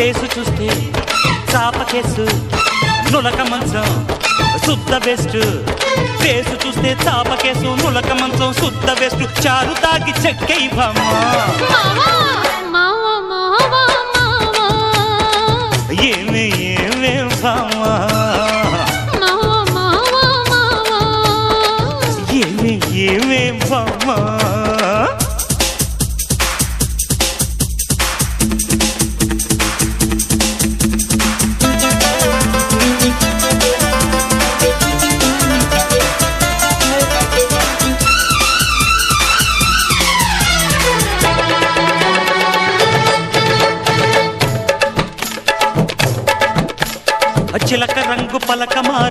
Face చూస్తే చాప case నులక మంచం శుద్ధ బెస్ట్. ఫేసు చూస్తే చాప కేసు నులక మంచం శుద్ధ బెస్ట్. చారు తాగి చెక్కై ఏమే ఏమే భామా ఏమే ఏమే భామా. చిలక రంగు పలక